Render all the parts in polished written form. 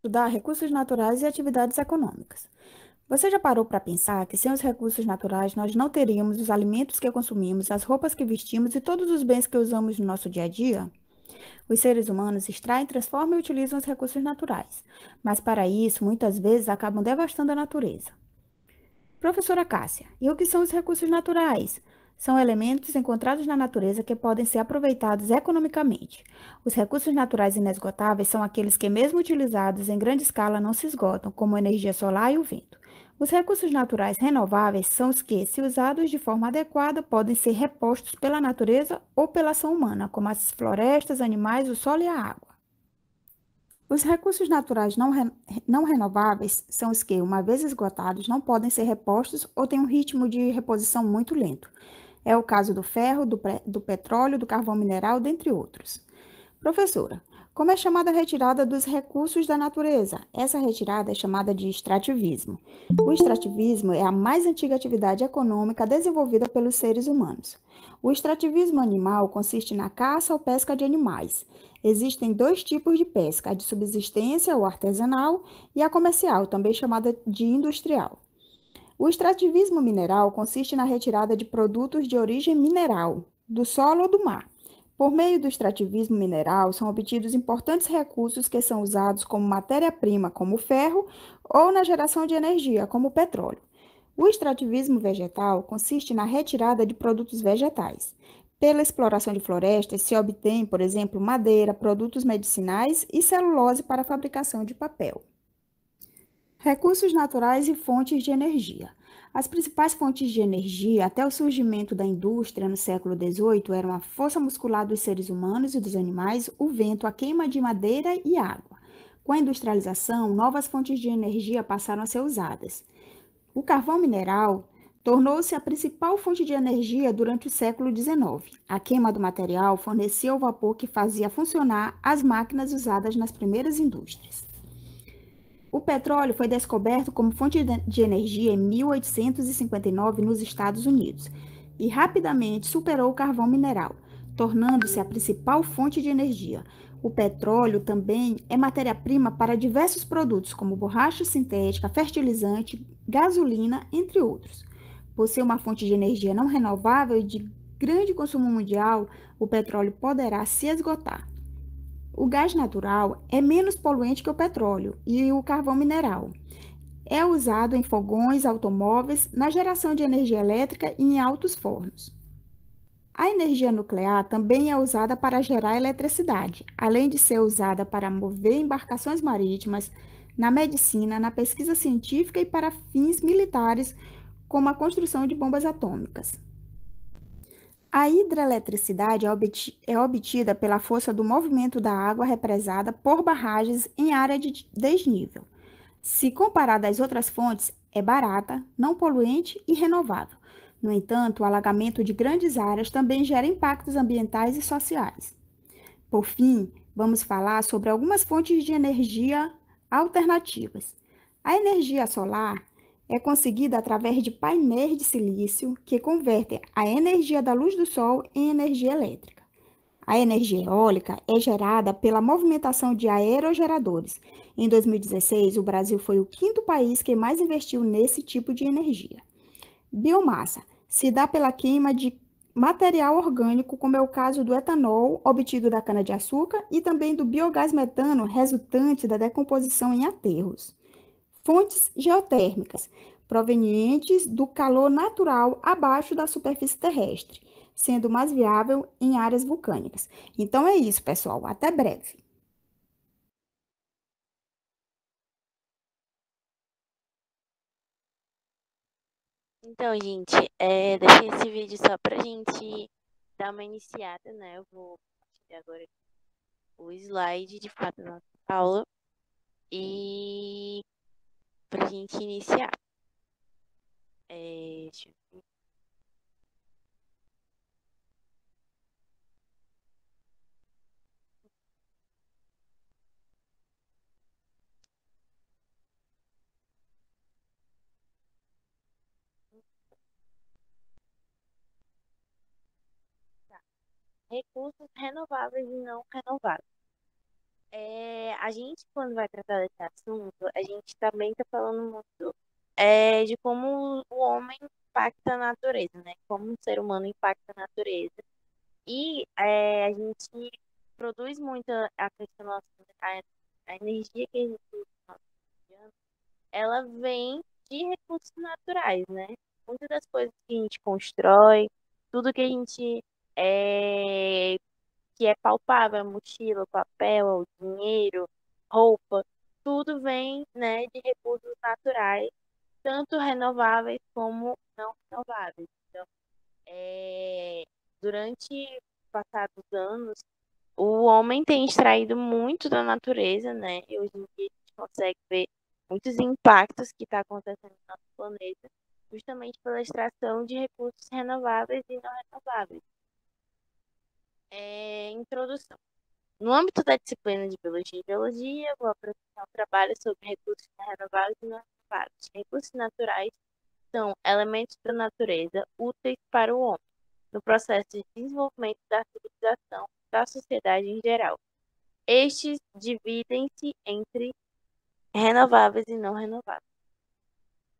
estudar recursos naturais e atividades econômicas. Você já parou para pensar que sem os recursos naturais nós não teríamos os alimentos que consumimos, as roupas que vestimos e todos os bens que usamos no nosso dia a dia? Os seres humanos extraem, transformam e utilizam os recursos naturais, mas para isso, muitas vezes, acabam devastando a natureza. Professora Cássia, e o que são os recursos naturais? São elementos encontrados na natureza que podem ser aproveitados economicamente. Os recursos naturais inesgotáveis são aqueles que, mesmo utilizados em grande escala, não se esgotam, como a energia solar e o vento. Os recursos naturais renováveis são os que, se usados de forma adequada, podem ser repostos pela natureza ou pela ação humana, como as florestas, animais, o solo e a água. Os recursos naturais não renováveis são os que, uma vez esgotados, não podem ser repostos ou têm um ritmo de reposição muito lento. É o caso do ferro, do petróleo, do carvão mineral, dentre outros. Professora, como é chamada a retirada dos recursos da natureza? Essa retirada é chamada de extrativismo. O extrativismo é a mais antiga atividade econômica desenvolvida pelos seres humanos. O extrativismo animal consiste na caça ou pesca de animais. Existem dois tipos de pesca, a de subsistência ou artesanal e a comercial, também chamada de industrial. O extrativismo mineral consiste na retirada de produtos de origem mineral, do solo ou do mar. Por meio do extrativismo mineral, são obtidos importantes recursos que são usados como matéria-prima, como o ferro, ou na geração de energia, como o petróleo. O extrativismo vegetal consiste na retirada de produtos vegetais. Pela exploração de florestas, se obtém, por exemplo, madeira, produtos medicinais e celulose para a fabricação de papel. Recursos naturais e fontes de energia. As principais fontes de energia até o surgimento da indústria no século XVIII eram a força muscular dos seres humanos e dos animais, o vento, a queima de madeira e água. Com a industrialização, novas fontes de energia passaram a ser usadas. O carvão mineral tornou-se a principal fonte de energia durante o século XIX. A queima do material fornecia o vapor que fazia funcionar as máquinas usadas nas primeiras indústrias. O petróleo foi descoberto como fonte de energia em 1859 nos Estados Unidos e rapidamente superou o carvão mineral, tornando-se a principal fonte de energia. O petróleo também é matéria-prima para diversos produtos, como borracha sintética, fertilizante, gasolina, entre outros. Por ser uma fonte de energia não renovável e de grande consumo mundial, o petróleo poderá se esgotar. O gás natural é menos poluente que o petróleo e o carvão mineral. É usado em fogões, automóveis, na geração de energia elétrica e em altos fornos. A energia nuclear também é usada para gerar eletricidade, além de ser usada para mover embarcações marítimas, na medicina, na pesquisa científica e para fins militares, como a construção de bombas atômicas. A hidroeletricidade é obtida pela força do movimento da água represada por barragens em área de desnível. Se comparada às outras fontes, é barata, não poluente e renovável. No entanto, o alagamento de grandes áreas também gera impactos ambientais e sociais. Por fim, vamos falar sobre algumas fontes de energia alternativas. A energia solar é conseguida através de painéis de silício que convertem a energia da luz do sol em energia elétrica. A energia eólica é gerada pela movimentação de aerogeradores. Em 2016, o Brasil foi o quinto país que mais investiu nesse tipo de energia. Biomassa se dá pela queima de material orgânico, como é o caso do etanol obtido da cana-de-açúcar e também do biogás metano resultante da decomposição em aterros. Fontes geotérmicas provenientes do calor natural abaixo da superfície terrestre, sendo mais viável em áreas vulcânicas. Então é isso, pessoal. Até breve. Então, gente, deixei esse vídeo só pra gente dar uma iniciada, né? Eu vou compartilhar agora o slide de fato da nossa aula e pra gente iniciar. Deixa eu ver. Tá. Recursos renováveis e não renováveis. A gente, quando vai tratar desse assunto, a gente também está falando muito de como o homem impacta a natureza, né? Como o ser humano impacta a natureza. E a gente produz muito a questão nossa, a energia que a gente usa no nosso cotidiano, ela vem de recursos naturais, né? Muitas das coisas que a gente constrói, tudo que a gente é, que é palpável, a mochila, o papel, o dinheiro, roupa, tudo vem, né, de recursos naturais, tanto renováveis como não renováveis. Então, é, durante os passados anos, o homem tem extraído muito da natureza, né? E hoje em dia a gente consegue ver muitos impactos que está acontecendo no nosso planeta, justamente pela extração de recursos renováveis e não renováveis. Introdução. No âmbito da disciplina de Biologia e Geologia, vou apresentar um trabalho sobre recursos renováveis e não renováveis. Recursos naturais são elementos da natureza úteis para o homem, no processo de desenvolvimento da civilização da sociedade em geral. Estes dividem-se entre renováveis e não renováveis.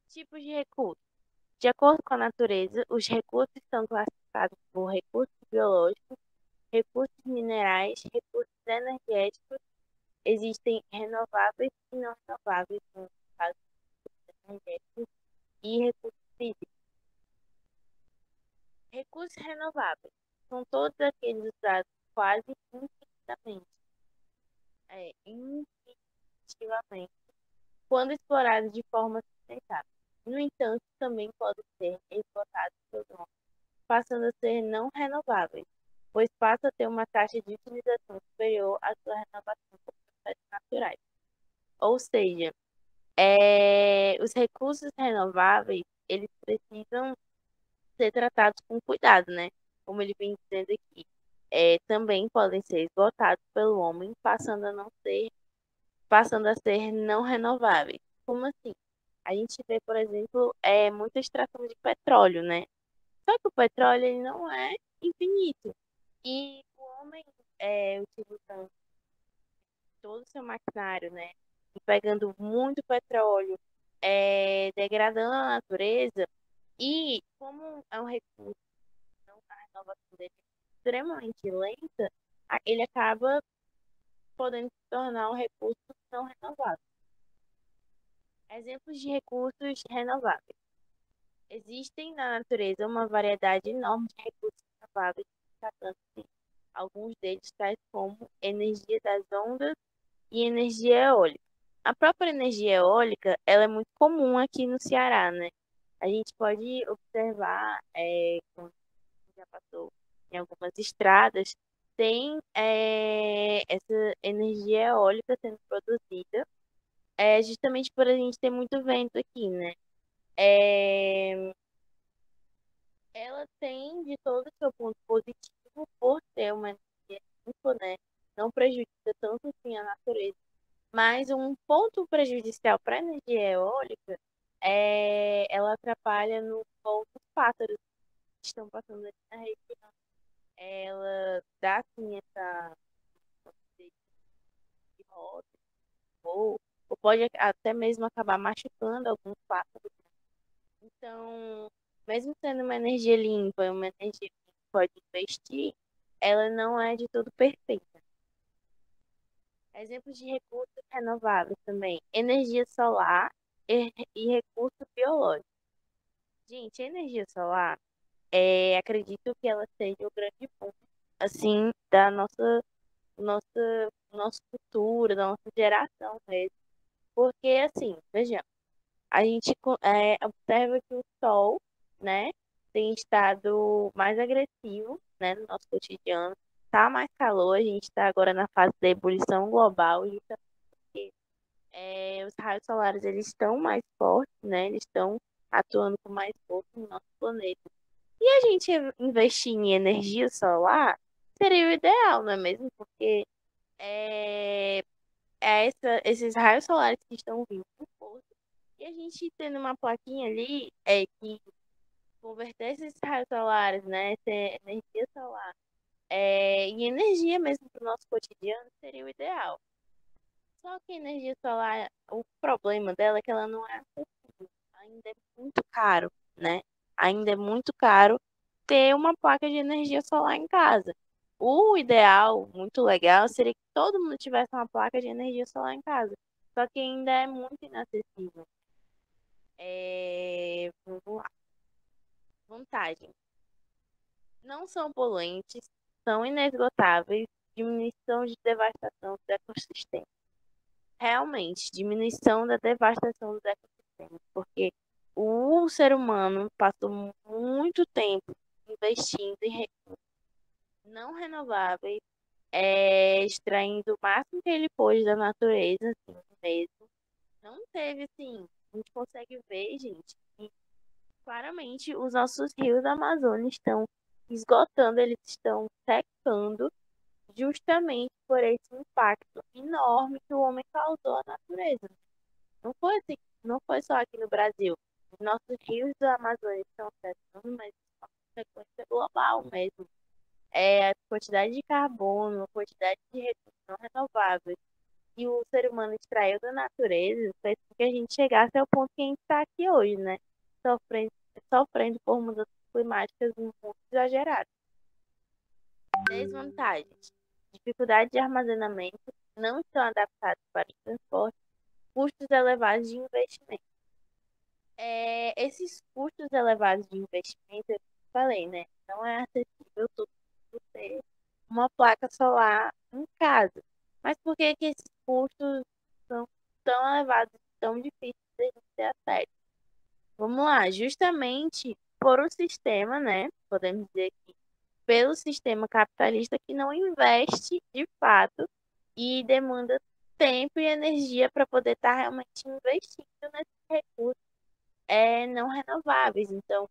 Tipos de recursos. De acordo com a natureza, os recursos são classificados por recursos biológicos, recursos minerais, recursos energéticos. Existem renováveis e não renováveis, no caso energéticos, e recursos físicos. Recursos renováveis são todos aqueles usados quase infinitamente, infinitivamente, quando explorados de forma sustentável. No entanto, também podem ser explorados pelo homem, passando a ser não renováveis, pois passam a ter uma taxa de utilização superior à sua renovação por processos naturais. Ou seja, os recursos renováveis, eles precisam ser tratados com cuidado, né? Como ele vem dizendo aqui. Também podem ser esgotados pelo homem, passando a ser não renováveis. Como assim? A gente vê, por exemplo, muita extração de petróleo, né? Só que o petróleo ele não é infinito. E o homem, utilizando todo o seu maquinário, né? E pegando muito petróleo, degradando a natureza. E como é um recurso, não, a renovação dele é extremamente lenta, ele acaba podendo se tornar um recurso não renovável. Exemplos de recursos renováveis. Existem na natureza uma variedade enorme de recursos renováveis, destacando-se alguns deles, tais como energia das ondas e energia eólica. A própria energia eólica, ela é muito comum aqui no Ceará, né? A gente pode observar, quando já passou em algumas estradas, tem essa energia eólica sendo produzida, justamente por a gente ter muito vento aqui, né? É, ela tem de todo o seu ponto positivo por ter uma energia limpa, né? Não prejudica tanto assim a natureza. Mas um ponto prejudicial para a energia eólica ela atrapalha no voo dos pássaros que estão passando ali na região. Ela dá assim essa de roda, ou pode até mesmo acabar machucando alguns pássaros. Então, mesmo sendo uma energia limpa, uma energia que pode investir, ela não é de todo perfeita. Exemplos de recursos renováveis também: energia solar e recurso biológico. Gente, a energia solar, acredito que ela seja o grande ponto, assim, da nosso futuro, da nossa geração mesmo. Porque, assim, vejamos, a gente observa que o sol, né, tem estado mais agressivo, né, no nosso cotidiano. Tá mais calor, a gente está agora na fase da ebulição global, justamente porque os raios solares eles estão mais fortes, né, eles estão atuando com mais força no nosso planeta. E a gente investir em energia solar seria o ideal, não é mesmo? Porque é, esses raios solares que estão vindo com força. E a gente tendo uma plaquinha ali que convertesse esses raios solares, né, essa energia solar, em energia mesmo para o nosso cotidiano, seria o ideal. Só que a energia solar, o problema dela é que ela não é acessível. Ainda é muito caro, né? Ainda é muito caro ter uma placa de energia solar em casa. O ideal, muito legal, seria que todo mundo tivesse uma placa de energia solar em casa. Só que ainda é muito inacessível. Vamos lá. Vantagem. Não são poluentes, são inesgotáveis, diminuição de devastação do ecossistema. Realmente, diminuição da devastação dos ecossistemas, porque o ser humano passou muito tempo investindo em recursos não renováveis, extraindo o máximo que ele pôde da natureza, assim mesmo. Não teve, assim, a gente consegue ver, gente, que claramente os nossos rios da Amazônia estão esgotando, eles estão secando justamente por esse impacto enorme que o homem causou à natureza. Não foi assim, não foi só aqui no Brasil. Os nossos rios da Amazônia estão secando, mas é uma consequência global mesmo. A quantidade de carbono, a quantidade de recursos não renováveis que o ser humano extraiu da natureza fez com que a gente chegasse ao ponto que a gente está aqui hoje, né? Sofrendo, sofrendo por mudanças climáticas muito exageradas. Desvantagens. Dificuldade de armazenamento, não estão adaptados para o transporte, custos elevados de investimento. Esses custos elevados de investimento, eu falei, né? Não é acessível todo mundo ter uma placa solar em casa. Mas por que que esses custos são tão elevados e tão difíceis de a gente ter acesso? Vamos lá, justamente por um sistema, né? Podemos dizer que pelo sistema capitalista que não investe de fato e demanda tempo e energia para poder estar realmente investindo nesses recursos não renováveis. Então,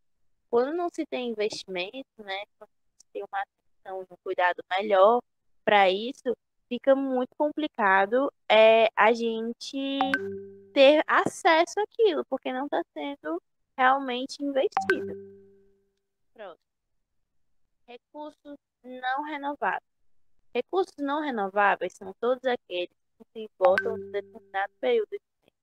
quando não se tem investimento, né, quando se tem uma atenção e um cuidado melhor para isso, fica muito complicado a gente ter acesso àquilo, porque não está sendo realmente investido. Pronto. Recursos não renováveis. Recursos não renováveis são todos aqueles que se esgotam em determinado período de tempo.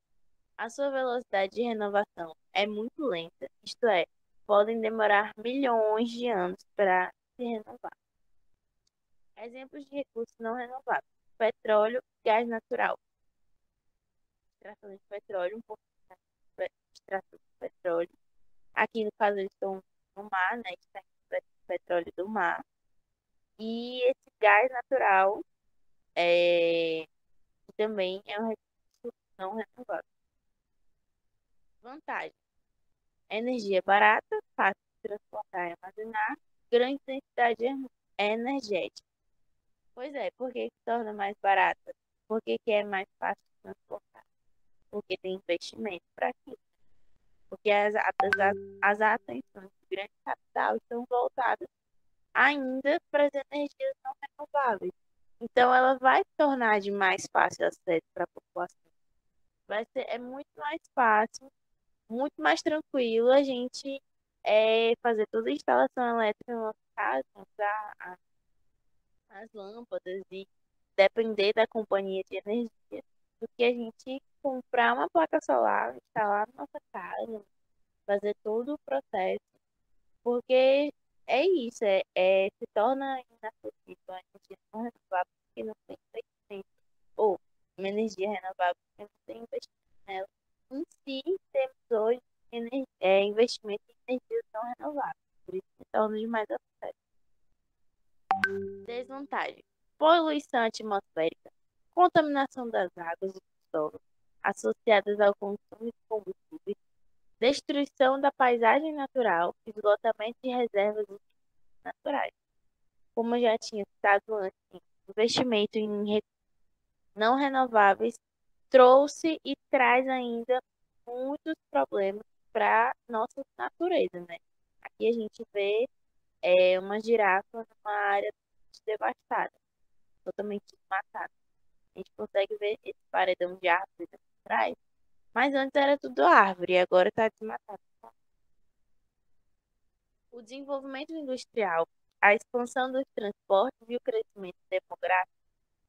A sua velocidade de renovação é muito lenta, isto é, podem demorar milhões de anos para se renovar. Exemplos de recursos não renováveis: petróleo, gás natural, extração de petróleo, um pouco de extração de petróleo. Aqui no caso eles estão no mar, né? Extraindo petróleo do mar. E esse gás natural é, também é um recurso não renovável. Vantagem: energia barata, fácil de transportar e armazenar, grande densidade energética. Pois é, por que se torna mais barata? Por que é mais fácil de transportar? Porque tem investimento para aquilo. Porque as atenções do grande capital estão voltadas ainda para as energias não renováveis. Então, ela vai se tornar de mais fácil acesso para a população. É muito mais fácil, muito mais tranquilo a gente fazer toda a instalação elétrica na nossa casa, usar as lâmpadas e depender da companhia de energia do que a gente comprar uma placa solar, instalar na nossa casa, fazer todo o processo, porque é isso, se torna inacessível a energia não renovável porque não tem investimento, ou uma energia renovável porque não tem investimento nela. Em si, temos hoje investimento em energias não renováveis, por isso se torna de mais acesso. Desvantagem: poluição atmosférica, contaminação das águas e do solo, associadas ao consumo de combustíveis, destruição da paisagem natural, esgotamento de reservas naturais. Como eu já tinha citado antes, investimento em recursos não renováveis trouxe e traz ainda muitos problemas para nossa natureza, né? Aqui a gente vê uma girafa numa área devastada, totalmente desmatada. A gente consegue ver esse paredão de árvores aqui atrás, mas antes era tudo árvore e agora está desmatado. O desenvolvimento industrial, a expansão dos transportes e o crescimento demográfico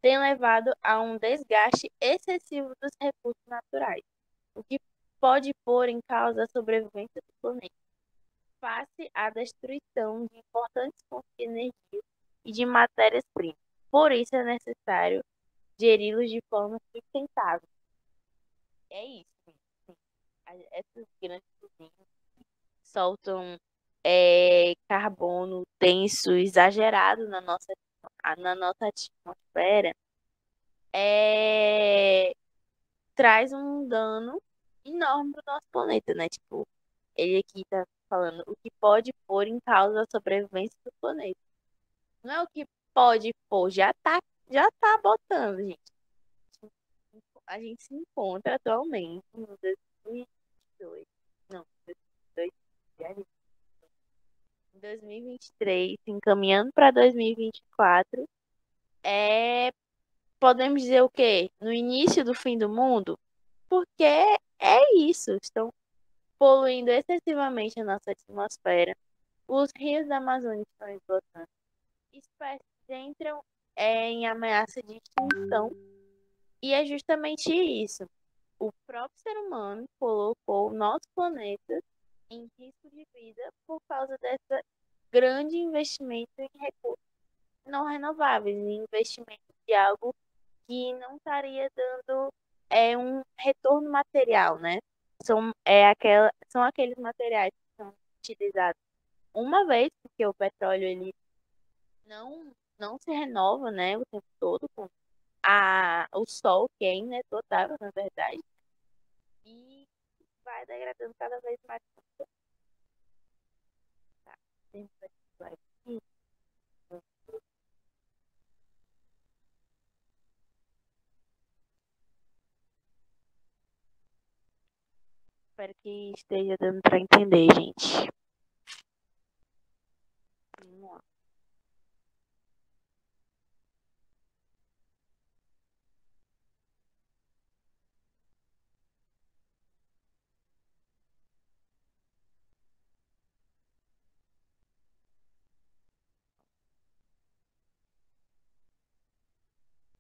tem levado a um desgaste excessivo dos recursos naturais, o que pode pôr em causa a sobrevivência do planeta, face à destruição de importantes fontes de energia e de matérias-primas. Por isso é necessário geri-los de forma sustentável. É isso, gente. Essas grandes usinas soltam carbono denso, exagerado na nossa atmosfera, é, traz um dano enorme para o nosso planeta, né? Tipo, ele aqui tá falando o que pode pôr em causa a sobrevivência do planeta. Não é o que pode pôr, já tá botando, gente. A gente se encontra atualmente no 2022. Não, 2022. Em 2023, encaminhando para 2024, podemos dizer o quê? No início do fim do mundo? Porque é isso, estão poluindo excessivamente a nossa atmosfera. Os rios da Amazônia estão esgotando. Espécies entram em ameaça de extinção. E é justamente isso. O próprio ser humano colocou o nosso planeta em risco de vida por causa desse grande investimento em recursos não renováveis, em investimento de algo que não estaria dando um retorno material, né? São aqueles materiais que são utilizados uma vez, porque o petróleo ele não se renova, né, o tempo todo com o sol, que é inesgotável, na verdade, e vai degradando cada vez mais. Tá, espero que esteja dando para entender, gente. Vamos lá.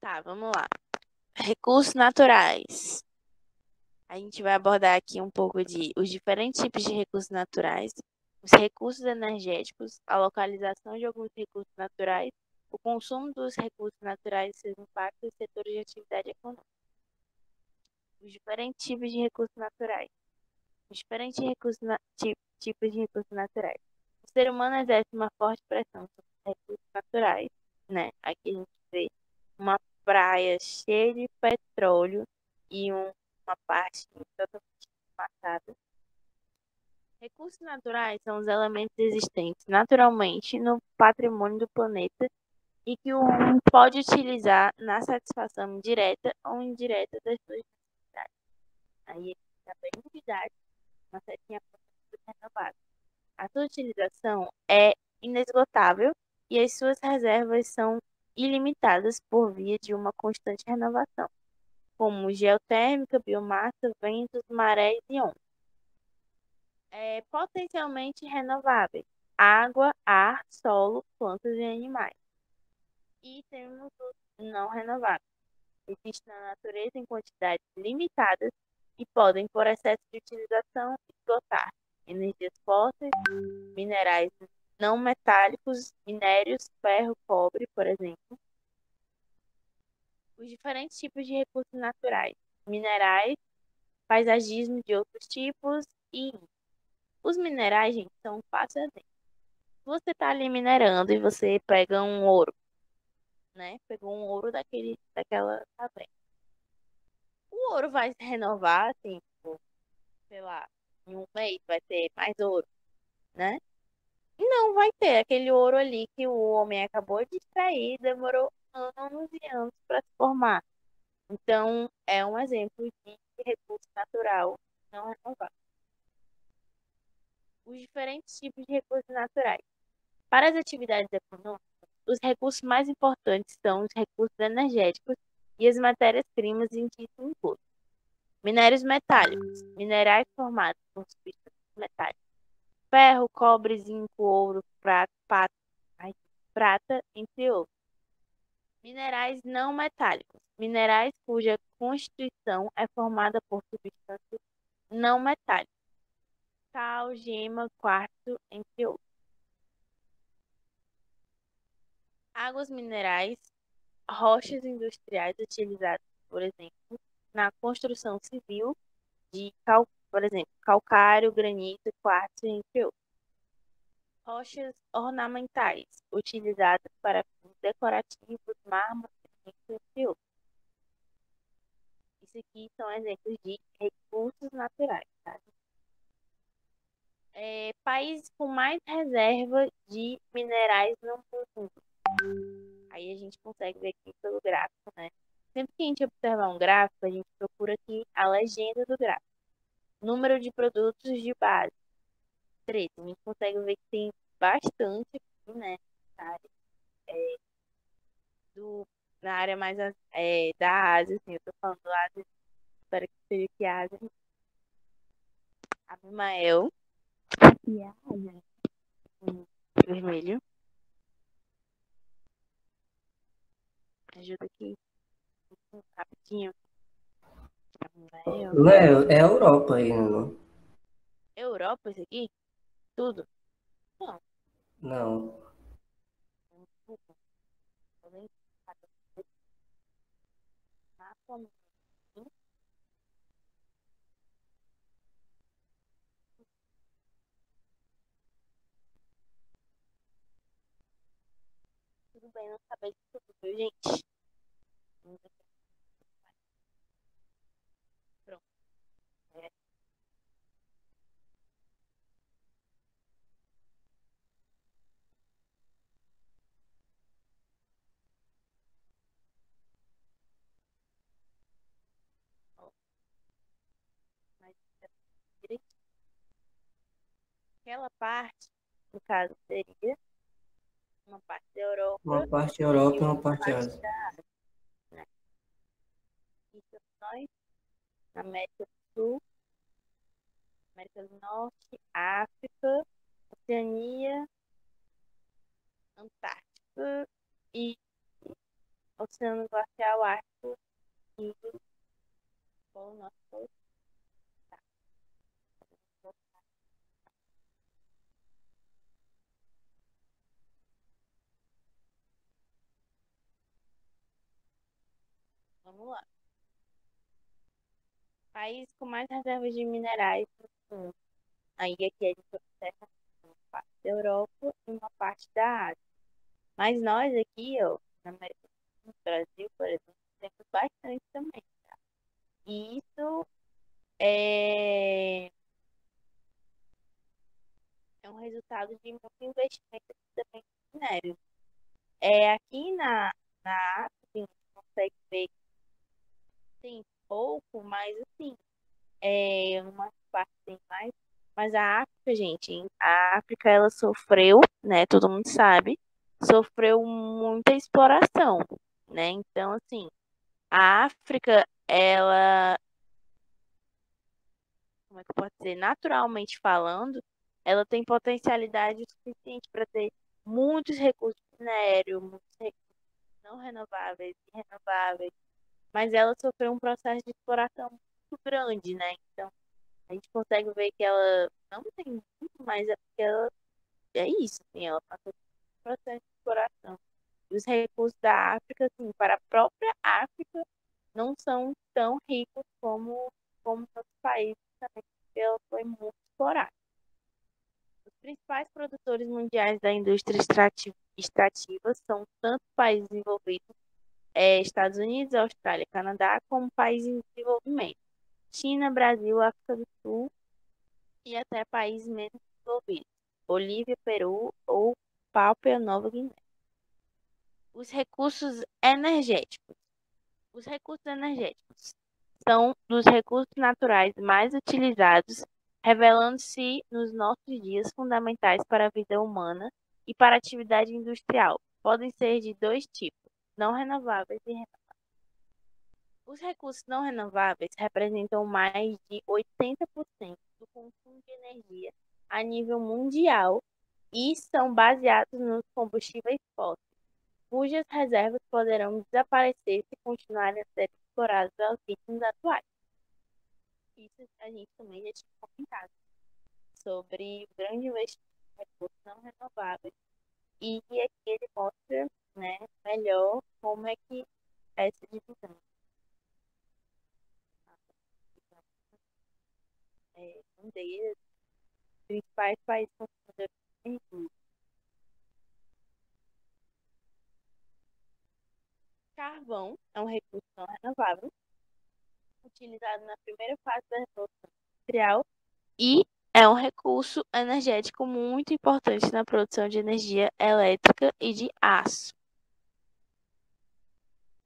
Tá, vamos lá. Recursos naturais. A gente vai abordar aqui um pouco de os diferentes tipos de recursos naturais, os recursos energéticos, a localização de alguns recursos naturais, o consumo dos recursos naturais e seus impactos em setores de atividade econômica. Os diferentes tipos de recursos naturais. Os diferentes tipos de recursos naturais. O ser humano exerce uma forte pressão sobre os recursos naturais, né? Aqui a gente vê uma praia cheia de petróleo e uma parte totalmente desmatada. Recursos naturais são os elementos existentes naturalmente no patrimônio do planeta e que o homem pode utilizar na satisfação direta ou indireta das suas necessidades. Aí está bem unidade, uma setinha renovada. A sua utilização é inesgotável e as suas reservas são ilimitadas por via de uma constante renovação, como geotérmica, biomassa, ventos, marés e ondas. Potencialmente renováveis: água, ar, solo, plantas e animais. E temos os não renováveis. Existem na natureza em quantidades limitadas e podem, por excesso de utilização, esgotar energias fósseis, minerais não metálicos, minérios, ferro, cobre, por exemplo. Os diferentes tipos de recursos naturais: minerais, paisagismo de outros tipos e os minerais, gente, são fáceis. Você está ali minerando e você pega um ouro, né? Pegou um ouro daquela caverna. O ouro vai se renovar, assim, tipo, sei lá, em um mês vai ter mais ouro, né? Não vai ter aquele ouro ali que o homem acabou de extrair, demorou anos e anos para se formar. Então, é um exemplo de recurso natural não renovável. Os diferentes tipos de recursos naturais. Para as atividades econômicas, os recursos mais importantes são os recursos energéticos e as matérias-primas em que se inclui. Minérios metálicos, minerais formados por substâncias metálicas. Ferro, cobre, zinco, ouro, prata, entre outros. Minerais não metálicos. Minerais cuja constituição é formada por substâncias não metálicas. Cal, gema, quartzo, entre outros. Águas minerais, rochas industriais utilizadas, por exemplo, na construção civil por exemplo, calcário, granito, quartzo, entre outros. Rochas ornamentais, utilizadas para fins decorativos, mármore, entre outros. Isso aqui são exemplos de recursos naturais, tá? País com mais reserva de minerais no mundo. Aí a gente consegue ver aqui pelo gráfico, né? Sempre que a gente observar um gráfico, a gente procura aqui a legenda do gráfico. Número de produtos de base, 13. A gente consegue ver que tem bastante aqui, né? Na área, é, na área mais da Ásia, assim, eu tô falando da Ásia, espero que seja aqui a Ásia. Abimael e a Ásia, vermelho. Ajuda aqui, rapidinho. Abimael. Não é a Europa aí, não? Europa, isso aqui? Tudo? Não. Não. Tudo bem, não saber de tudo, viu, gente? Pronto. Ó, mas direitinho. Aquela parte, no caso, seria uma parte da Uma Europa parte e Europa e uma uma parte parte Ásia. da Ásia, né? Isso nós, América do Sul, América do Norte, África, Oceania, Antártica e Oceano Glacial Ártico e Polo Norte. Tá. Vamos lá. País com mais reservas de minerais no mundo. Aí aqui a gente observa uma parte da Europa e uma parte da Ásia. Mas nós aqui, ó, na América do Sul, no Brasil, por exemplo, temos bastante também. Tá? E isso é um resultado de muito investimento também no minério. Aqui na África, a gente consegue ver que tem pouco, mas assim, uma parte tem mais. Mas a África, gente, a África ela sofreu, né? Todo mundo sabe, sofreu muita exploração, né? Então, assim, a África, ela, como é que eu posso dizer, naturalmente falando, ela tem potencialidade suficiente para ter muitos recursos minério, muitos recursos não renováveis e renováveis, mas ela sofreu um processo de exploração muito grande, né? Então, a gente consegue ver que ela não tem muito, mas é porque ela é isso, assim, ela passou por um processo de exploração. E os recursos da África, assim, para a própria África, não são tão ricos como outros países também, porque ela foi muito explorada. Os principais produtores mundiais da indústria extrativa são tanto países desenvolvidos, Estados Unidos, Austrália, Canadá, como países em desenvolvimento. China, Brasil, África do Sul e até países menos desenvolvidos. Bolívia, Peru ou Papua Nova Guiné. Os recursos energéticos. Os recursos energéticos são dos recursos naturais mais utilizados, revelando-se nos nossos dias fundamentais para a vida humana e para a atividade industrial. Podem ser de dois tipos, não renováveis e renováveis. Os recursos não renováveis representam mais de 80% do consumo de energia a nível mundial e são baseados nos combustíveis fósseis. cujas reservas poderão desaparecer se continuarem a ser exploradas aos ritmos atuais. Isso a gente também já tinha comentado sobre o grande investimento em recursos não renováveis. E aqui ele mostra, né, melhor como é que é essa divisão. Um deles, os principais países consumidores de energia. Carvão é um recurso não renovável, utilizado na primeira fase da Revolução Industrial e é um recurso energético muito importante na produção de energia elétrica e de aço.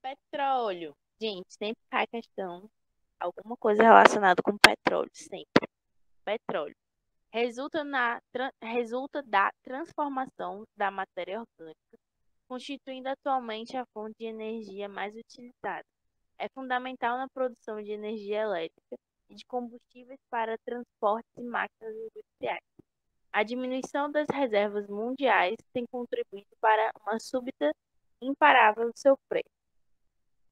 Petróleo. Gente, sempre cai questão, alguma coisa relacionada com petróleo, sempre. Petróleo. Resulta da transformação da matéria orgânica, constituindo atualmente a fonte de energia mais utilizada. É fundamental na produção de energia elétrica e de combustíveis para transportes e máquinas industriais. A diminuição das reservas mundiais tem contribuído para uma súbita e imparável do seu preço.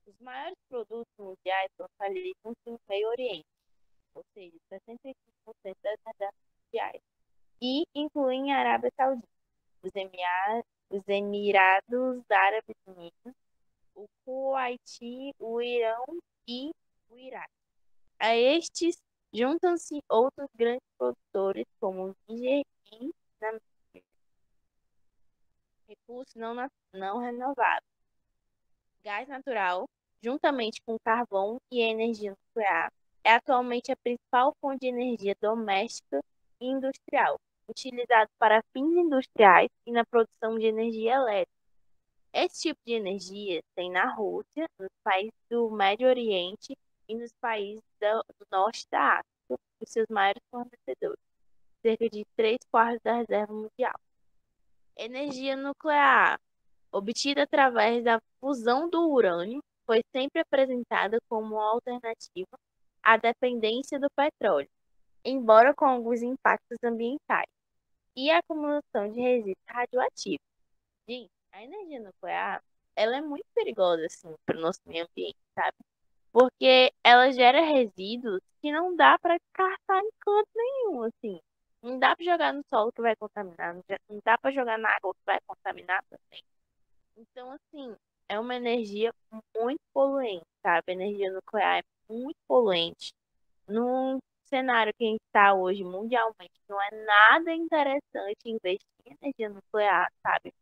Os maiores produtos mundiais localizam-se no Meio Oriente, ou seja, 65% das reservas mundiais, e incluem a Arábia Saudita, os Emirados Árabes Unidos, o Kuwait, o Irão e o Iraque. A estes juntam-se outros grandes produtores, como o Níger e Namíbia. Recursos não renováveis. Gás natural, juntamente com carvão e energia nuclear, é atualmente a principal fonte de energia doméstica e industrial, utilizado para fins industriais e na produção de energia elétrica. Esse tipo de energia tem na Rússia, nos países do Médio Oriente e nos países do norte da África, os seus maiores fornecedores, cerca de 3/4 da reserva mundial. Energia nuclear, obtida através da fusão do urânio, foi sempre apresentada como uma alternativa à dependência do petróleo, embora com alguns impactos ambientais, e a acumulação de resíduos radioativos. Gente, a energia nuclear, ela é muito perigosa, assim, para o nosso meio ambiente, sabe? Porque ela gera resíduos que não dá para descartar em canto nenhum, assim. Não dá para jogar no solo que vai contaminar, não dá para jogar na água que vai contaminar também. Então, assim, é uma energia muito poluente, sabe? A energia nuclear é muito poluente. Num cenário que a gente está hoje mundialmente, não é nada interessante investir em energia nuclear, sabe?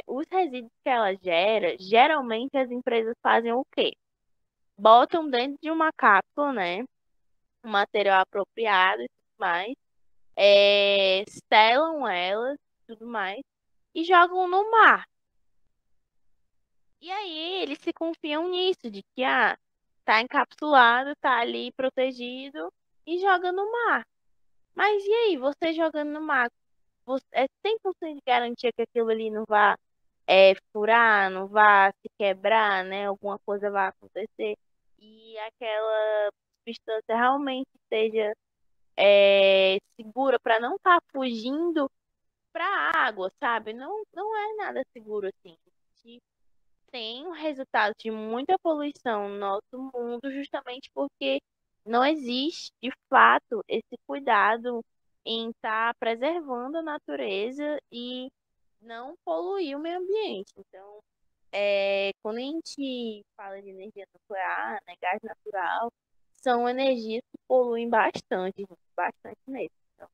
Os resíduos que ela gera, geralmente as empresas fazem o quê? Botam dentro de uma cápsula, né? Um material apropriado e tudo mais. Selam elas e tudo mais. E jogam no mar. E aí eles se confiam nisso, de que tá encapsulado, tá ali protegido e joga no mar. Mas e aí, você jogando no mar, é 100% de garantia que aquilo ali não vai furar, não vai se quebrar, né? Alguma coisa vai acontecer. E aquela substância realmente esteja segura para não estar fugindo para a água, sabe? Não, não é nada seguro assim. Tem o resultado de muita poluição no nosso mundo, justamente porque não existe, de fato, esse cuidado em estar preservando a natureza e não poluir o meio ambiente. Então, quando a gente fala de energia nuclear, né, gás natural, são energias que poluem bastante, bastante mesmo. Então,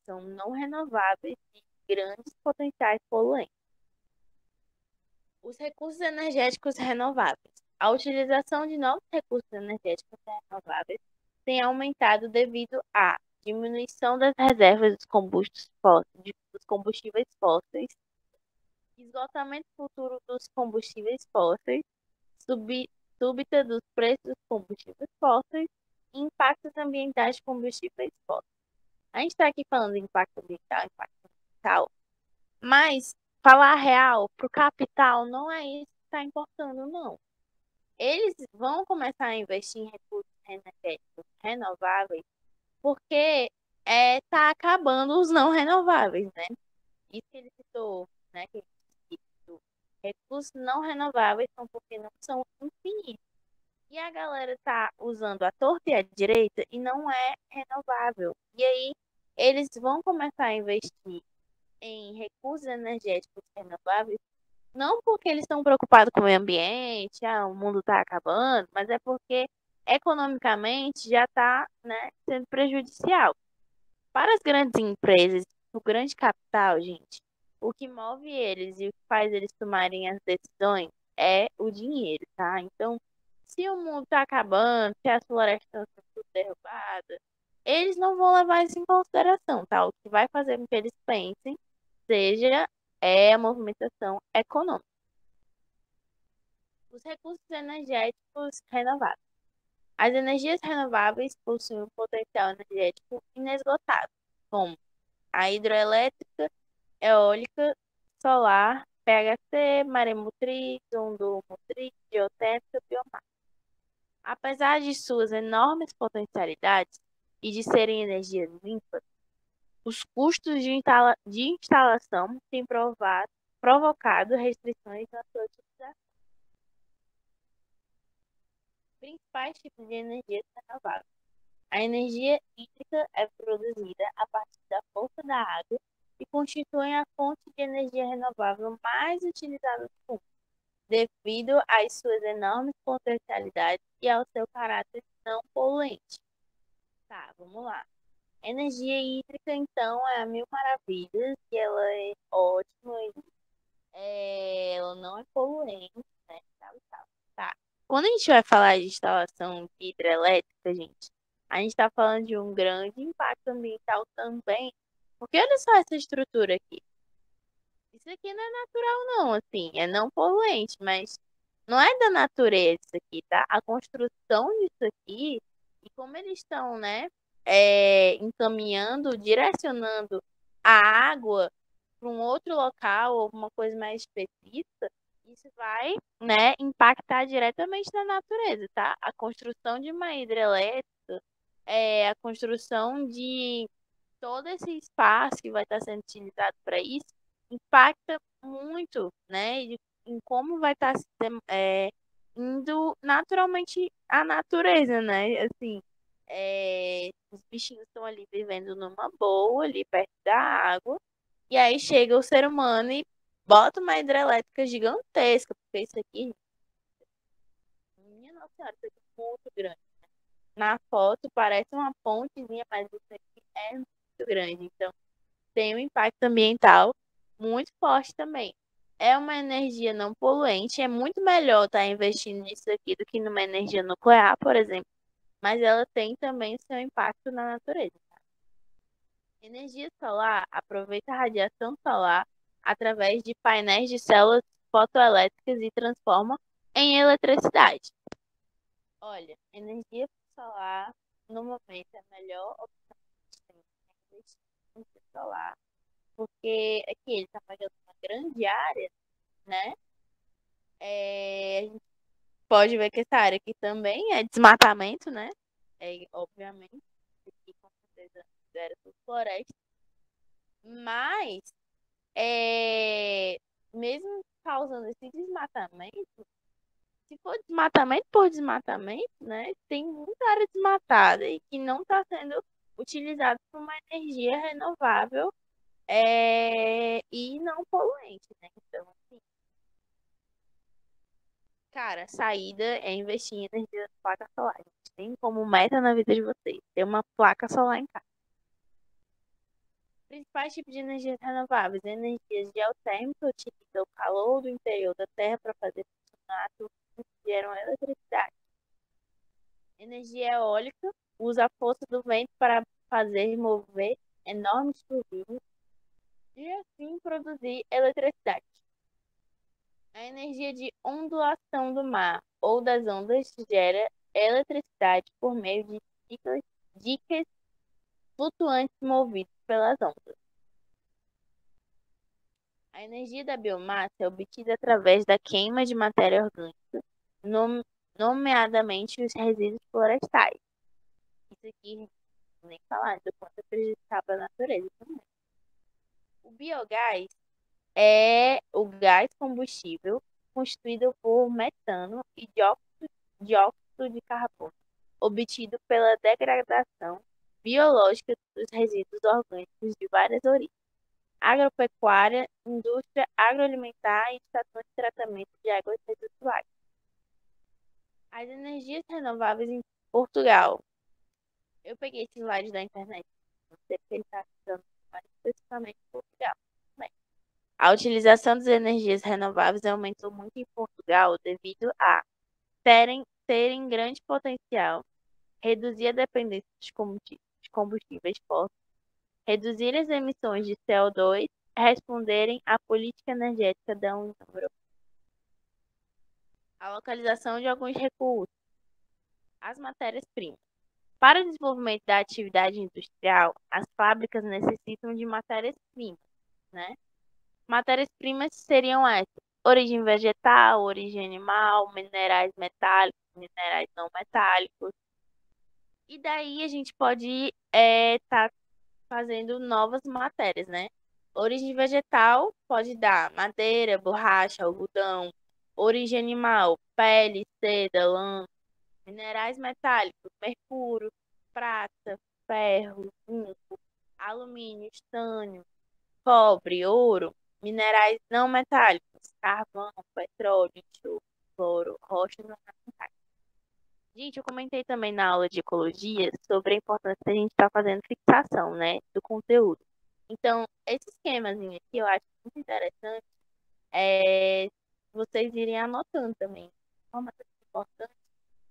são não renováveis e grandes potenciais poluentes. Os recursos energéticos renováveis. A utilização de novos recursos energéticos renováveis tem aumentado devido à diminuição das reservas dos combustíveis fósseis, esgotamento futuro dos combustíveis fósseis, súbita dos preços dos combustíveis fósseis e impactos ambientais de combustíveis fósseis. A gente está aqui falando de impacto ambiental, mas falar real para o capital não é isso que está importando, não. Eles vão começar a investir em recursos energéticos renováveis porque está acabando os não renováveis, né? Isso que ele citou né? Que a gente disse, recursos não renováveis são porque não são infinitos. E a galera tá usando a torta e a direita e não é renovável. E aí eles vão começar a investir em recursos energéticos renováveis, não porque eles estão preocupados com o meio ambiente, o mundo está acabando, mas é porque economicamente já está, né, sendo prejudicial. Para as grandes empresas, o grande capital, gente, o que move eles e o que faz eles tomarem as decisões é o dinheiro, tá? Então, se o mundo está acabando, se as florestas estão sendo derrubadas, eles não vão levar isso em consideração, tá? O que vai fazer com que eles pensem seja a movimentação econômica. Os recursos energéticos renováveis. As energias renováveis possuem um potencial energético inesgotável, como a hidroelétrica, eólica, solar, PHC, maremotriz, ondomotriz, geotérmica, biomassa. Apesar de suas enormes potencialidades e de serem energias limpas, os custos de instalação têm provocado restrições na sua utilização. Principais tipos de energias renováveis. A energia hídrica é produzida a partir da força da água e constitui a fonte de energia renovável mais utilizada no mundo, devido às suas enormes potencialidades e ao seu caráter não poluente. Tá, vamos lá. Energia hídrica, então, é a mil maravilhas e ela é ótima e ela não é poluente, né? Tal, tal. Tá. Quando a gente vai falar de instalação de hidrelétrica, gente, a gente está falando de um grande impacto ambiental também. Porque olha só essa estrutura aqui. Isso aqui não é natural, não, assim, é não poluente, mas não é da natureza isso aqui, tá? A construção disso aqui, e como eles estão, né, encaminhando, direcionando a água para um outro local ou uma coisa mais específica, isso vai, né, impactar diretamente na natureza, tá? A construção de uma hidrelétrica, a construção de todo esse espaço que vai estar sendo utilizado para isso, impacta muito, né, em como vai estar indo naturalmente a natureza, né? Assim, os bichinhos estão ali vivendo numa boa, ali perto da água, e aí chega o ser humano e bota uma hidrelétrica gigantesca, porque isso aqui, minha Nossa Senhora, isso aqui é muito grande. Na foto parece uma pontezinha, mas isso aqui é muito grande. Então, tem um impacto ambiental muito forte também. É uma energia não poluente, é muito melhor estar investindo nisso aqui do que numa energia nuclear, por exemplo. Mas ela tem também o seu impacto na natureza. Energia solar aproveita a radiação solar através de painéis de células fotoelétricas e transforma em eletricidade. Olha, energia solar no momento é a melhor opção que a gente tem investir em energia solar, porque aqui ele está pegando uma grande área, né? A gente pode ver que essa área aqui também é desmatamento, né? Obviamente, aqui com certeza era tudo floresta, mas mesmo causando esse desmatamento, se for desmatamento por desmatamento, né, tem muita área desmatada e que não está sendo utilizada por uma energia renovável e não poluente, né? Então, assim, cara, a saída é investir em energia de placa solar. A gente tem como meta na vida de vocês ter uma placa solar em casa. Principais tipos de energias renováveis. Energias geotérmicas utilizam o calor do interior da Terra para fazer funcionar tudo que geram eletricidade. Energia eólica usa a força do vento para fazer mover enormes turbinas e assim produzir eletricidade. A energia de ondulação do mar ou das ondas gera eletricidade por meio de diques flutuantes movidos pelas ondas. A energia da biomassa é obtida através da queima de matéria orgânica, nomeadamente os resíduos florestais. Isso aqui, nem falar do quanto é prejudicial para a natureza também. O biogás é o gás combustível constituído por metano e dióxido de carbono, obtido pela degradação biológica dos resíduos orgânicos de várias origens: agropecuária, indústria agroalimentar e estações de tratamento de águas residuais. As energias renováveis em Portugal. Eu peguei esse slide da internet, não sei porque ele está citando mais especificamente Portugal. Bem, a utilização das energias renováveis aumentou muito em Portugal devido a terem grande potencial, reduzir a dependência dos combustíveis fósseis, reduzir as emissões de CO2, responderem à política energética da União Europeia. A localização de alguns recursos. As matérias-primas. Para o desenvolvimento da atividade industrial, as fábricas necessitam de matérias-primas, né? Matérias-primas seriam essas: origem vegetal, origem animal, minerais metálicos, minerais não metálicos. E daí a gente pode estar fazendo novas matérias, né? Origem vegetal pode dar madeira, borracha, algodão. Origem animal, pele, seda, lã. Minerais metálicos, mercúrio, prata, ferro, zinco, alumínio, estânio, cobre, ouro. Minerais não metálicos, carvão, petróleo, enxofre, cloro, rochas ornamentais. Gente, eu comentei também na aula de ecologia sobre a importância da gente estar fazendo fixação, né, do conteúdo. Então, esse esquemazinho aqui eu acho muito interessante, vocês irem anotando também. Como é importante,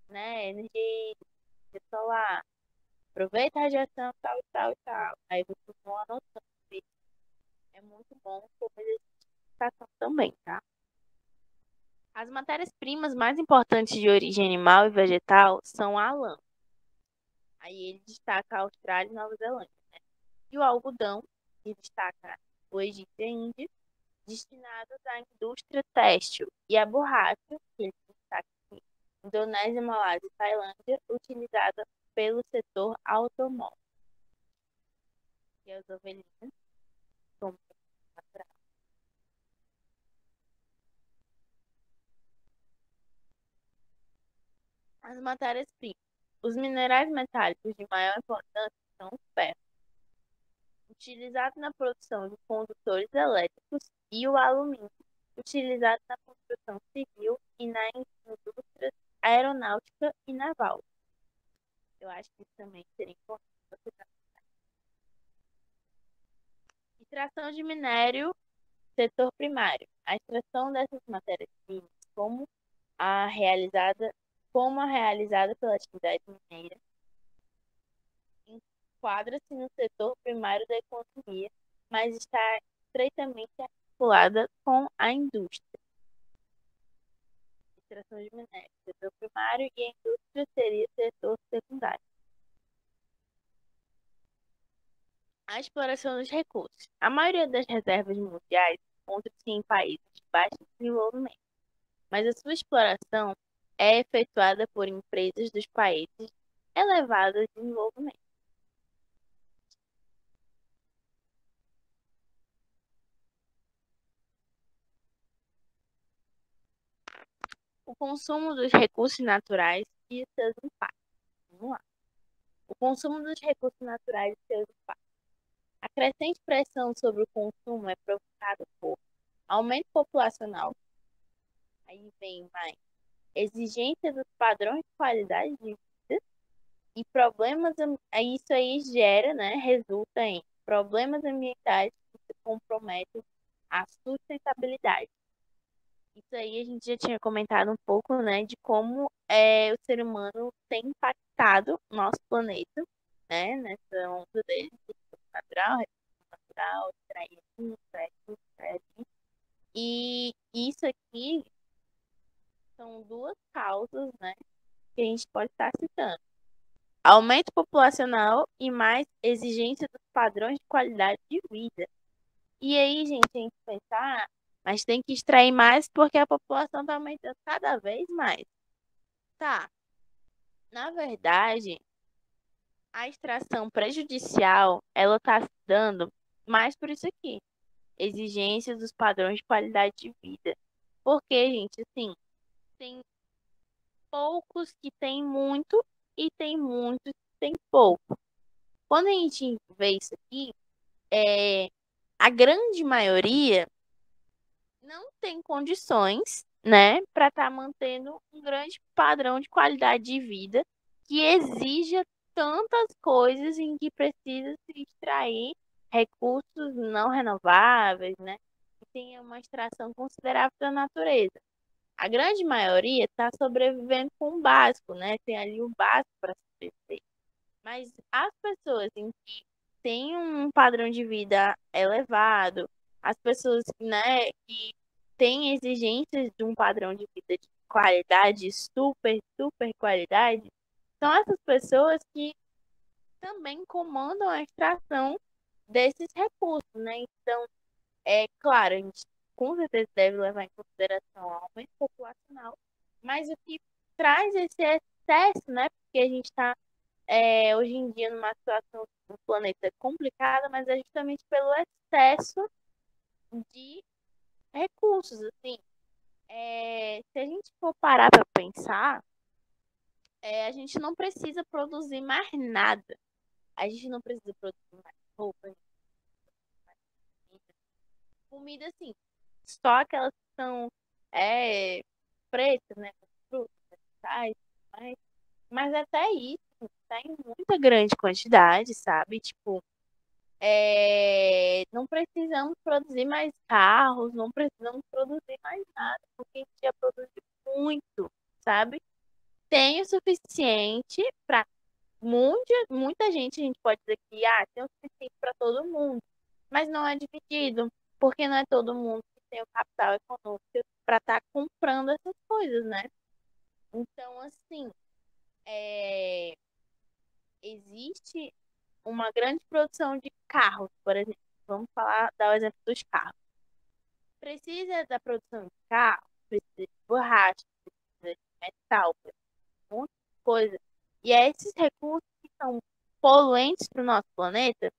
né, energia solar, aproveita a radiação, tal, tal, tal. Aí vocês vão anotando isso. É muito bom como exercitação também, tá? As matérias-primas mais importantes de origem animal e vegetal são a lã. Aí ele destaca a Austrália e Nova Zelândia, né? E o algodão, que destaca o Egito e a Índia, destinados à indústria têxtil. E a borracha, que ele destaca aqui, Indonésia, Malásia e Tailândia, utilizada pelo setor automóvel. E as ovelhinhas, como natural. As matérias-primas. Os minerais metálicos de maior importância são o ferro, utilizado na produção de condutores elétricos, e o alumínio, utilizado na construção civil e na indústria aeronáutica e naval. Eu acho que isso também seria importante você saber. Extração de minério, setor primário. A extração dessas matérias-primas, como a realizada pela atividade mineira, enquadra-se no setor primário da economia, mas está estreitamente articulada com a indústria. Extração de minério, setor primário, e a indústria seria setor secundário. A exploração dos recursos. A maioria das reservas mundiais encontra-se em países de baixo desenvolvimento, mas a sua exploração é efetuada por empresas dos países de elevado desenvolvimento. O consumo dos recursos naturais e seus impactos. Vamos lá. O consumo dos recursos naturais e seus impactos. A crescente pressão sobre o consumo é provocada por aumento populacional, aí vem mais exigência dos padrões de qualidade de vida e problemas, isso aí gera, né, resulta em problemas ambientais que comprometem a sustentabilidade. Isso aí a gente já tinha comentado um pouco, né, de como o ser humano tem impactado o nosso planeta, né, nessa onda dele, natural, extrair aqui, extrair aqui. E isso aqui são duas causas, né, que a gente pode estar citando: aumento populacional e mais exigência dos padrões de qualidade de vida. E aí, gente, a gente pensar, mas tem que extrair mais porque a população está aumentando cada vez mais. Tá. Na verdade, a extração prejudicial, ela está se dando mais por isso aqui. exigências dos padrões de qualidade de vida. Porque, gente, assim, tem poucos que têm muito e tem muitos que têm pouco. Quando a gente vê isso aqui, a grande maioria não tem condições, né, para estar mantendo um grande padrão de qualidade de vida que exija tantas coisas em que precisa se extrair recursos não renováveis, né, que tenha uma extração considerável da natureza. A grande maioria está sobrevivendo com o básico, né? Tem ali o básico para sobreviver. Mas as pessoas em que têm um padrão de vida elevado, as pessoas, né, que têm exigências de um padrão de vida de qualidade, super, super qualidade, são essas pessoas que também comandam a extração desses recursos, né? Então, é claro, a gente com certeza deve levar em consideração o aumento populacional, mas o que traz esse excesso, né? Porque a gente está hoje em dia numa situação do planeta complicada, mas é justamente pelo excesso de recursos, assim. Se a gente for parar para pensar, a gente não precisa produzir mais nada. A gente não precisa produzir mais roupa, mais comida. Comida, assim, só aquelas que são pretas, né? Frutas, vegetais, mas até isso tá em muita grande quantidade, sabe? Tipo, não precisamos produzir mais carros, não precisamos produzir mais nada, porque a gente já produziu muito, sabe? Tem o suficiente para muita gente, a gente pode dizer que tem o suficiente para todo mundo, mas não é dividido, porque não é todo mundo que tem o capital econômico para estar comprando essas coisas, né? Então, assim, existe uma grande produção de carros, por exemplo. Vamos dar o exemplo dos carros. Precisa da produção de carro, precisa de borracha, precisa de metal, precisa de um monte de coisa. E é esses recursos que são poluentes para o nosso planeta.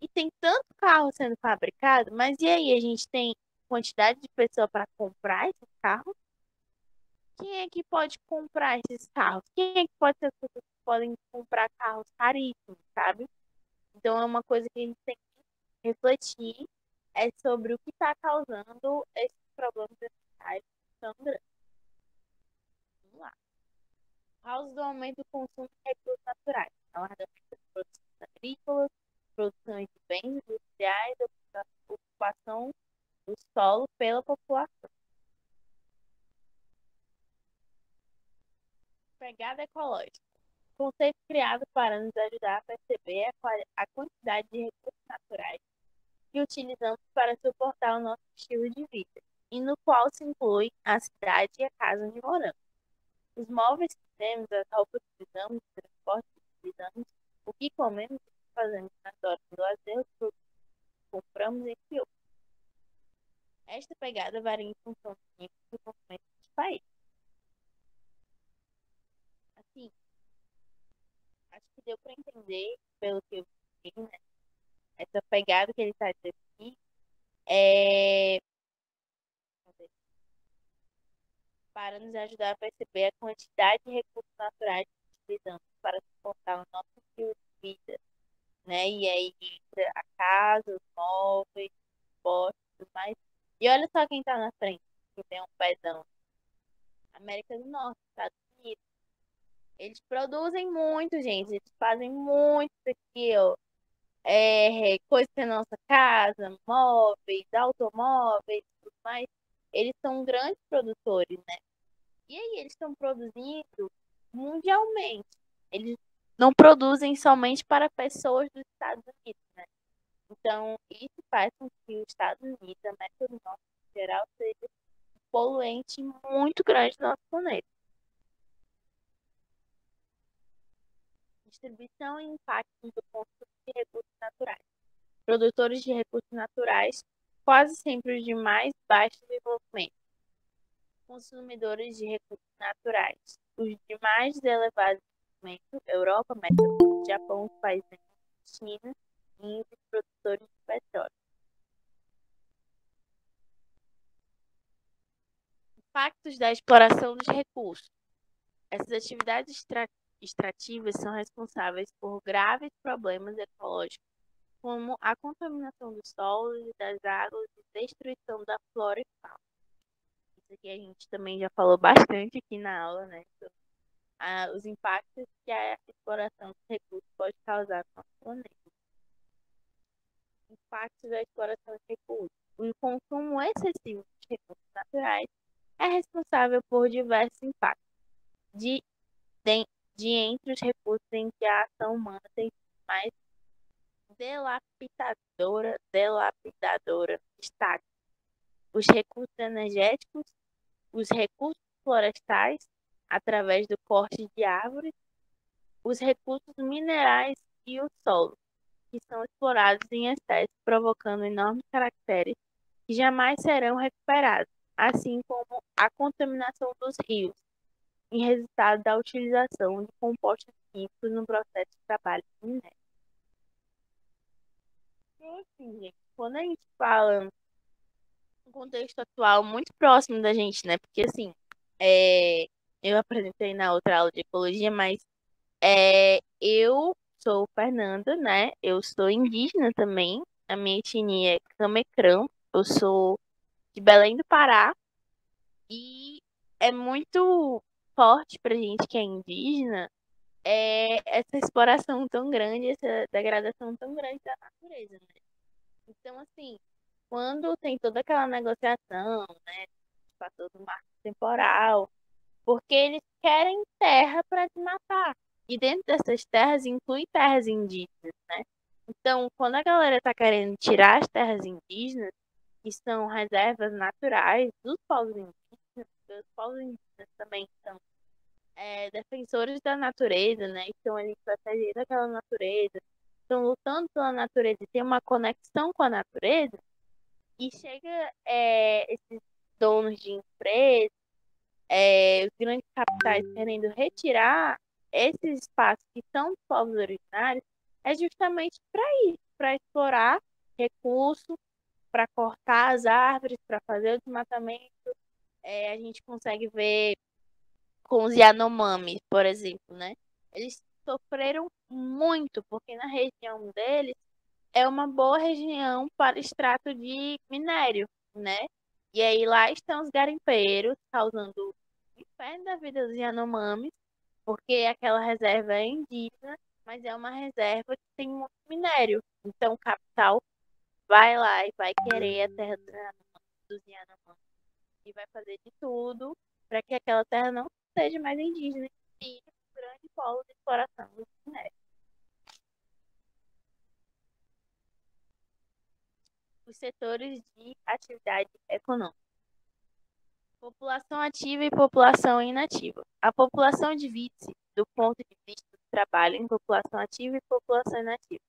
E tem tanto carro sendo fabricado, mas e aí a gente tem quantidade de pessoas para comprar esses carros? Quem é que pode comprar esses carros? Quem é que pode ser as pessoas que podem comprar carros caríssimos, sabe? Então é uma coisa que a gente tem que refletir sobre o que está causando esses problemas ambientais tão grandes. Vamos lá. Causa do aumento do consumo de recursos naturais, alargamento das produções agrícolas, produção de bens industriais, ocupação do solo pela população. Pegada ecológica. Conceito criado para nos ajudar a perceber a quantidade de recursos naturais que utilizamos para suportar o nosso estilo de vida, e no qual se inclui a cidade e a casa onde moramos. Os móveis que temos, as roupas que usamos, o transporte que utilizamos, o que comemos e o que fazemos nas horas do lazer, os produtos que compramos, entre outros. Esta pegada varia em função do nível do desenvolvimento dos países. Assim, acho que deu para entender, pelo que eu vi, né? Essa pegada que ele está dizendo aqui é para nos ajudar a perceber a quantidade de recursos naturais que utilizamos para suportar o nosso estilo de vida, né? E aí entra a casa, os móveis, os postos, tudo mais. E olha só quem tá na frente, que tem um pezão. América do Norte, Estados Unidos. Eles produzem muito, gente. Eles fazem muito isso aqui, ó. Coisas na nossa casa, móveis, automóveis, tudo mais. Eles são grandes produtores, né? E aí eles estão produzindo mundialmente. Eles não produzem somente para pessoas dos Estados Unidos, né? Então, isso faz com que os Estados Unidos, a América do Norte em geral, seja um poluente muito grande do nosso planeta. Distribuição e impacto do consumo de recursos naturais. Produtores de recursos naturais, quase sempre os de mais baixo desenvolvimento. Consumidores de recursos naturais, os de mais elevado desenvolvimento, Europa, América do Sul, Japão, os países da China e os produtores de petróleo. Impactos da exploração dos recursos. Essas atividades extrativas são responsáveis por graves problemas ecológicos, como a contaminação dos solos e das águas e destruição da flora e fauna. Isso aqui a gente também já falou bastante aqui na aula, né? Sobre, os impactos que a exploração dos recursos pode causar no nosso planeta. Impactos da exploração de recursos. O consumo excessivo de recursos naturais é responsável por diversos impactos de, de entre os recursos em que a ação humana tem mais delapidadora destaque os recursos energéticos, os recursos florestais, através do corte de árvores, os recursos minerais e o solo, que são explorados em excesso, provocando enormes caracteres que jamais serão recuperados, assim como a contaminação dos rios, em resultado da utilização de compostos químicos no processo de trabalho minério. Então, assim, gente, quando a gente fala um contexto atual muito próximo da gente, né? Porque, assim, eu apresentei na outra aula de ecologia, mas eu sou Fernanda, né? Eu sou indígena também. A minha etnia é Camecrã. Eu sou de Belém do Pará. E é muito forte pra gente que é indígena essa exploração tão grande, essa degradação tão grande da natureza, né? Então, assim, quando tem toda aquela negociação, né, fator do marco temporal, porque eles querem terra para desmatar. E dentro dessas terras inclui terras indígenas, né? Então, quando a galera está querendo tirar as terras indígenas, que são reservas naturais dos povos indígenas, os povos indígenas também são defensores da natureza, né? Estão ali protegendo aquela natureza, estão lutando pela natureza e tem uma conexão com a natureza, e chega esses donos de empresas, os grandes capitais querendo retirar esses espaços que são dos povos originários, é justamente para isso, para explorar recursos, para cortar as árvores, para fazer o desmatamento. A gente consegue ver com os Yanomami, por exemplo, né? Eles sofreram muito, porque na região deles é uma boa região para extrato de minério, né? E aí lá estão os garimpeiros causando o inferno da vida dos Yanomamis, porque aquela reserva é indígena, mas é uma reserva que tem muito minério. Então o capital vai lá e vai querer a terra dos Yanomamis e vai fazer de tudo para que aquela terra não seja mais indígena e vire um grande polo de exploração do minério. Os setores de atividade econômica. População ativa e população inativa. A população divide-se, do ponto de vista do trabalho, em população ativa e população inativa.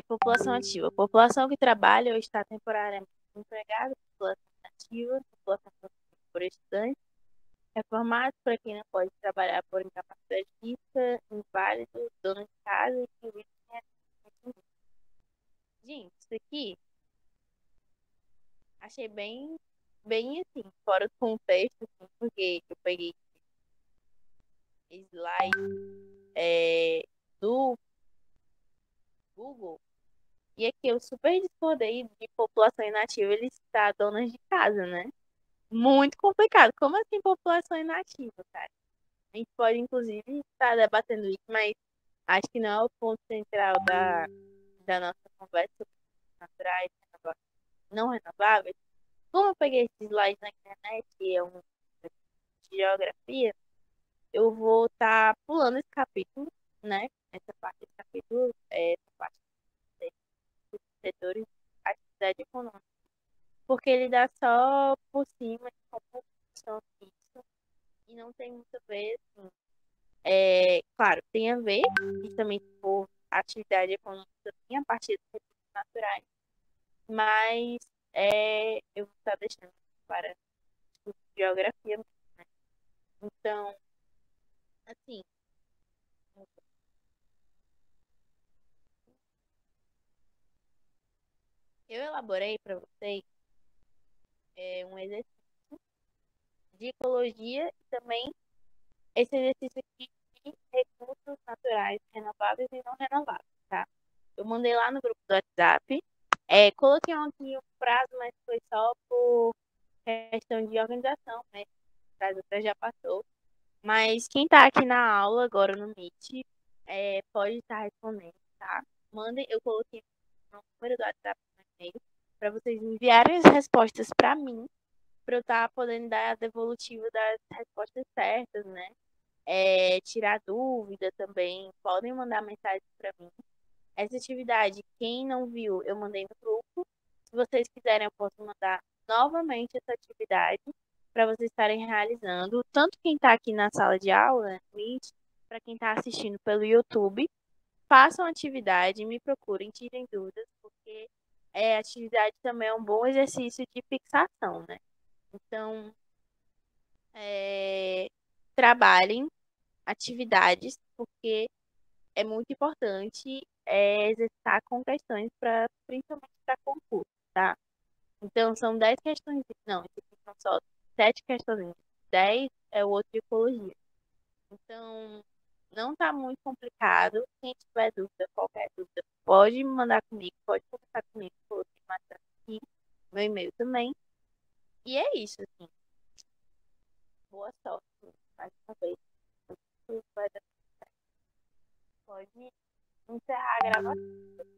População ativa. População que trabalha ou está temporariamente empregada. População inativa. População por estudantes. Reformados, para quem não pode trabalhar por incapacidade física. Inválidos, dono de casa e quem vive em assistência. Gente, isso aqui achei bem assim, fora do contexto, assim, porque eu peguei slide do Google e aqui eu super discordei de população inativa ele está donas de casa, né? Muito complicado. Como assim população inativa, cara? A gente pode, inclusive, estar debatendo isso, mas acho que não é o ponto central da nossa conversa sobre naturais, não renováveis. Como eu peguei esse slide na internet, que é um de geografia, eu vou estar pulando esse capítulo, né? Essa parte desse capítulo, essa parte dos setores de atividade econômica, porque ele dá só por cima de como funciona isso e não tem muito a ver, assim. Claro, tem a ver, e também por atividade econômica também a partir dos recursos naturais, mas eu vou estar deixando para estudo de geografia, né? Então, assim, eu elaborei para vocês um exercício de ecologia e também esse exercício aqui de recursos naturais renováveis e não renováveis, tá? Eu mandei lá no grupo do WhatsApp. Coloquei aqui um prazo, mas foi só por questão de organização, né? O prazo até já passou. Mas quem tá aqui na aula agora no Meet pode estar respondendo, tá? Mandem, eu coloquei no número do WhatsApp no e-mail para vocês enviarem as respostas para mim, para eu estar podendo dar a devolutiva das respostas certas, né? Tirar dúvida também, podem mandar mensagem para mim. Essa atividade, quem não viu, eu mandei no grupo. Se vocês quiserem, eu posso mandar novamente essa atividade para vocês estarem realizando. Tanto quem está aqui na sala de aula, né, Meet, para quem está assistindo pelo YouTube, façam a atividade, me procurem, tirem dúvidas, porque a atividade também é um bom exercício de fixação, né? Então, trabalhem atividades, porque é muito importante exercitar com questões principalmente para concurso, tá? Então, são 10 questões. Não, esse aqui são só 7 questões. 10 é o outro de ecologia. Então, não está muito complicado. Quem tiver dúvida, qualquer dúvida, pode me mandar comigo, pode conversar comigo, coloquei bastante aqui, meu e-mail também. E é isso, assim. Boa sorte, mais uma vez. Tudo vai dar certo. Pode encerrar a gravação.